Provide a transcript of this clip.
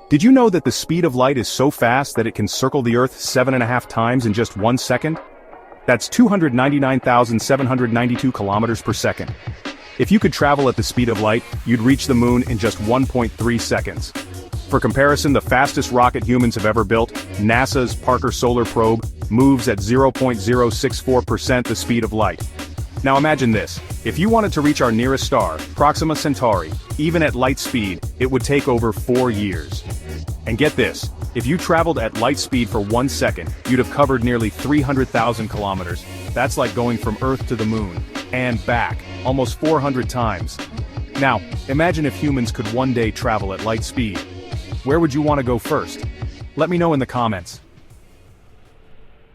Did you know that the speed of light is so fast that it can circle the Earth 7.5 times in just 1 second? That's 299,792 kilometers per second. If you could travel at the speed of light, you'd reach the moon in just 1.3 seconds. For comparison, the fastest rocket humans have ever built, NASA's Parker Solar Probe, moves at 0.064% the speed of light. Now imagine this, if you wanted to reach our nearest star, Proxima Centauri, even at light speed, it would take over 4 years. And get this, if you traveled at light speed for 1 second, you'd have covered nearly 300,000 kilometers. That's like going from Earth to the moon, and back, almost 400 times. Now, imagine if humans could one day travel at light speed. Where would you want to go first? Let me know in the comments.